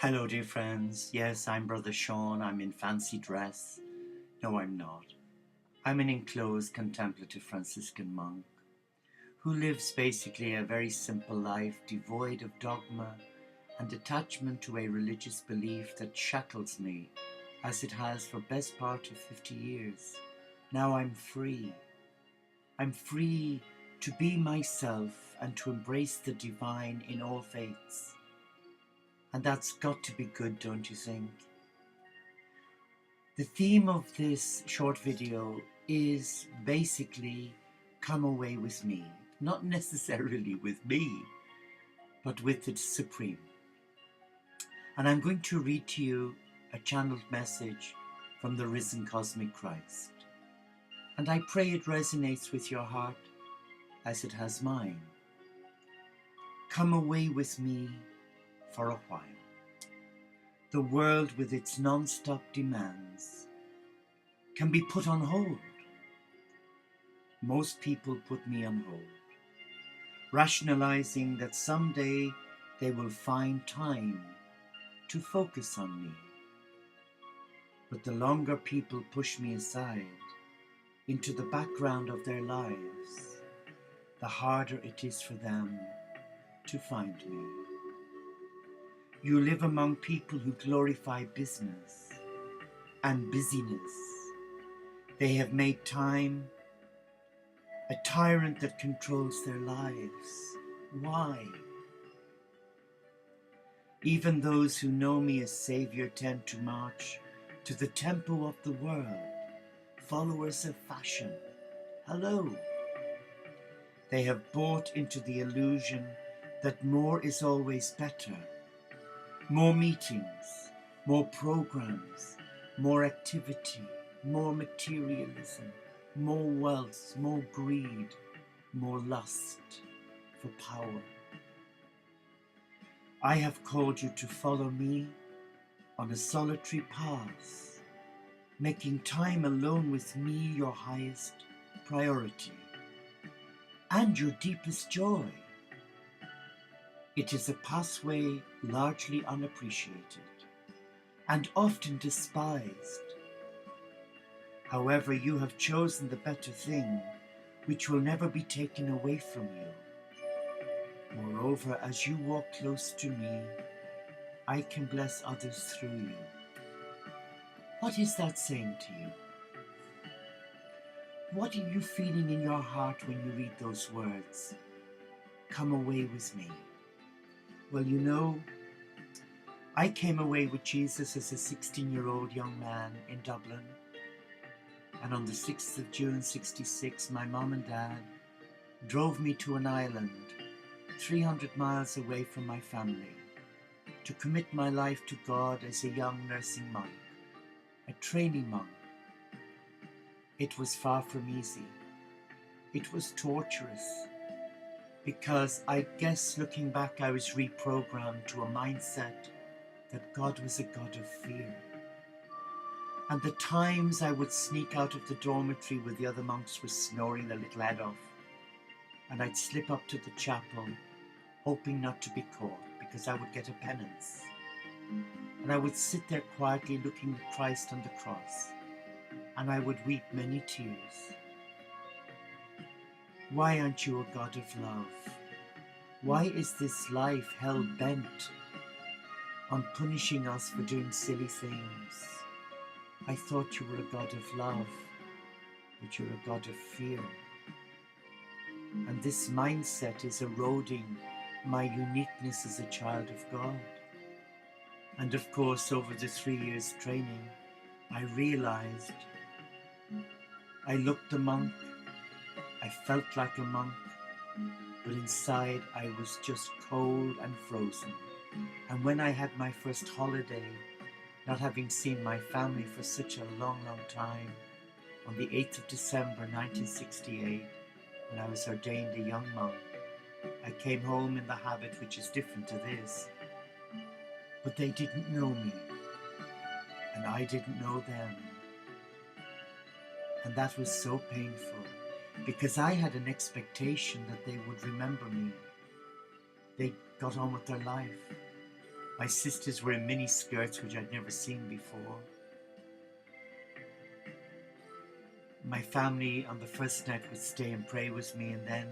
Hello, dear friends. Yes, I'm Brother Sean. I'm in fancy dress. No, I'm not. I'm an enclosed contemplative Franciscan monk who lives basically a very simple life devoid of dogma and attachment to a religious belief that shackles me as it has for best part of 50 years. Now I'm free. I'm free to be myself and to embrace the divine in all faiths. And that's got to be good, don't you think? The theme of this short video is basically come away with me. Not necessarily with me, but with the Supreme. And I'm going to read to you a channeled message from the risen cosmic Christ. And I pray it resonates with your heart as it has mine. Come away with me for a while. The world with its non-stop demands can be put on hold. Most people put me on hold, rationalizing that someday they will find time to focus on me. But the longer people push me aside into the background of their lives, the harder it is for them to find me. You live among people who glorify business and busyness. They have made time a tyrant that controls their lives. Why? Even those who know me as Savior tend to march to the tempo of the world, followers of fashion. Hello. They have bought into the illusion that more is always better. More meetings, more programs, more activity, more materialism, more wealth, more greed, more lust for power. I have called you to follow me on a solitary path, making time alone with me your highest priority and your deepest joy. It is a pathway largely unappreciated and often despised. However, you have chosen the better thing, which will never be taken away from you. Moreover, as you walk close to me, I can bless others through you. What is that saying to you? What are you feeling in your heart when you read those words? Come away with me. Well, you know, I came away with Jesus as a 16-year-old young man in Dublin. And on the 6th of June 66, my mom and dad drove me to an island 300 miles away from my family to commit my life to God as a young nursing monk, a trainee monk. It was far from easy. It was torturous because I guess looking back I was reprogrammed to a mindset that God was a God of fear. And the times I would sneak out of the dormitory where the other monks were snoring their little head off, and I'd slip up to the chapel, hoping not to be caught, because I would get a penance. And I would sit there quietly looking at Christ on the cross, and I would weep many tears. Why aren't you a God of love? Why is this life hell-bent on punishing us for doing silly things? I thought you were a God of love, but you're a God of fear. And this mindset is eroding my uniqueness as a child of God. And of course, over the 3 years training, I realized I looked a monk, I felt like a monk, but inside I was just cold and frozen. And when I had my first holiday, not having seen my family for such a long time, on the 8th of December 1968, when I was ordained a young monk, I came home in the habit which is different to this. But they didn't know me, and I didn't know them. And that was so painful, because I had an expectation that they would remember me. They got on with their life. My sisters were in mini skirts, which I'd never seen before. My family on the first night would stay and pray with me, and then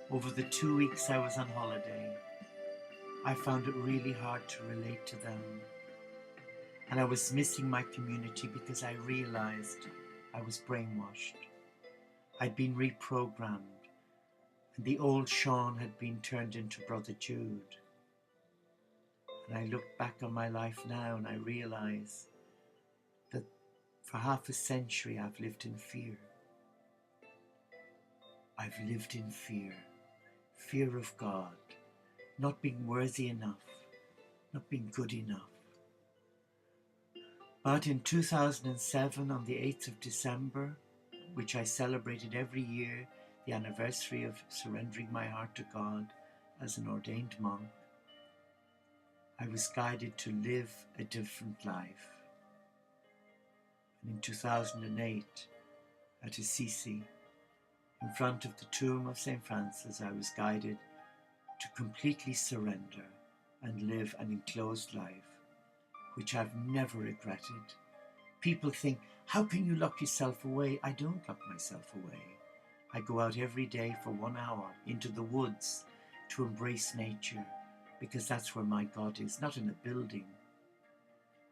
over the 2 weeks I was on holiday, I found it really hard to relate to them. And I was missing my community because I realized I was brainwashed. I'd been reprogrammed, and the old Sean had been turned into Brother Jude. And I look back on my life now and I realize that for half a century I've lived in fear. I've lived in fear. Fear of God, not being worthy enough, not being good enough. But in 2007, on the 8th of December, which I celebrated every year, the anniversary of surrendering my heart to God as an ordained monk, I was guided to live a different life. And in 2008, at Assisi, in front of the tomb of St. Francis, I was guided to completely surrender and live an enclosed life, which I've never regretted. People think, how can you lock yourself away? I don't lock myself away. I go out every day for 1 hour into the woods to embrace nature, because that's where my God is, not in a building.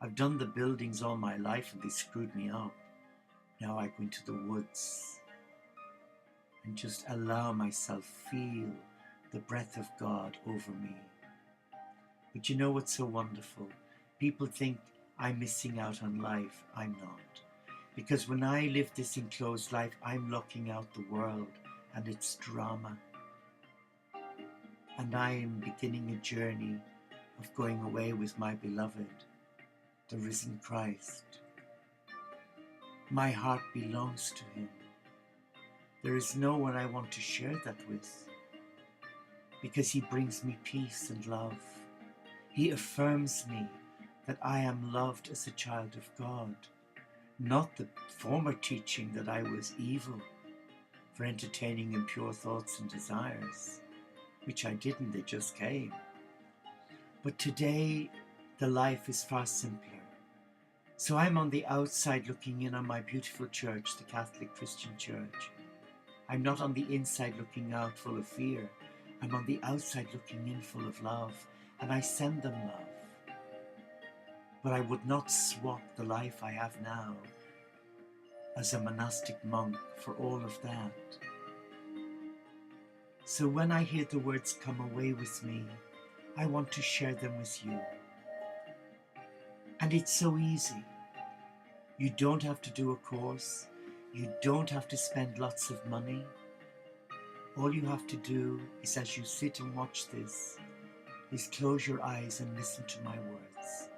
I've done the buildings all my life and they screwed me up. Now I go into the woods and just allow myself feel the breath of God over me. But you know what's so wonderful? People think I'm missing out on life. I'm not. Because when I live this enclosed life, I'm locking out the world and its drama. And I am beginning a journey of going away with my beloved, the risen Christ. My heart belongs to him. There is no one I want to share that with, because he brings me peace and love. He affirms me that I am loved as a child of God, not the former teaching that I was evil for entertaining impure thoughts and desires, which I didn't, they just came. But today, the life is far simpler. So I'm on the outside looking in on my beautiful church, the Catholic Christian Church. I'm not on the inside looking out full of fear. I'm on the outside looking in full of love, and I send them love. But I would not swap the life I have now as a monastic monk for all of that. So when I hear the words "come away with me," I want to share them with you. And it's so easy. You don't have to do a course. You don't have to spend lots of money. All you have to do is, as you sit and watch this, is close your eyes and listen to my words,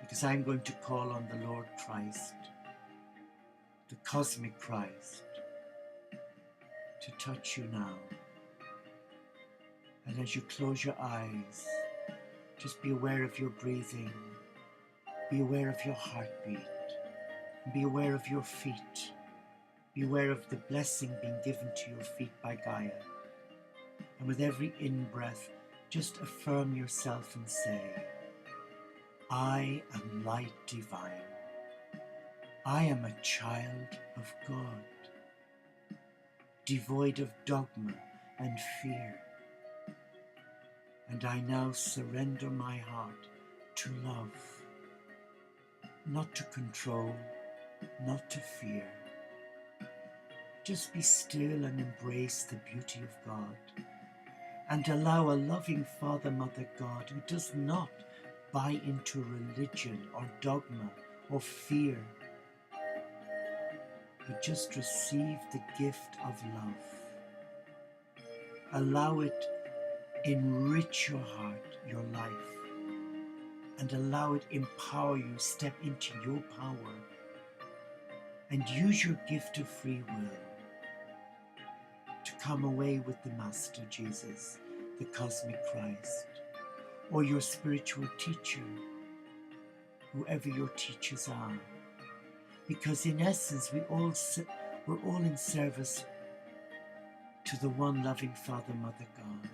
because I'm going to call on the Lord Christ, the cosmic Christ, to touch you now. And as you close your eyes, just be aware of your breathing, be aware of your heartbeat, and be aware of your feet. Be aware of the blessing being given to your feet by Gaia. And with every in-breath, just affirm yourself and say, I am light divine. I am a child of God, devoid of dogma and fear. And I now surrender my heart to love, not to control, not to fear. Just be still and embrace the beauty of God, and allow a loving Father, Mother God who does not buy into religion or dogma or fear, but just receive the gift of love. Allow it enrich your heart, your life, and allow it empower you. Step into your power and use your gift of free will to come away with the Master Jesus, the cosmic Christ, or your spiritual teacher, whoever your teachers are. Because in essence, we're all in service to the one loving Father, Mother God.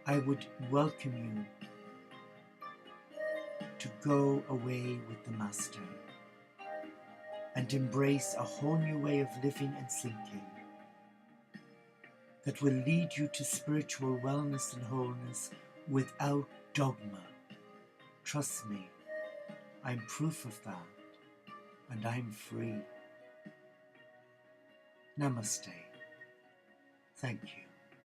I would welcome you to go away with the Master and embrace a whole new way of living and thinking that will lead you to spiritual wellness and wholeness without dogma. Trust me, I'm proof of that, and I'm free. Namaste. Thank you.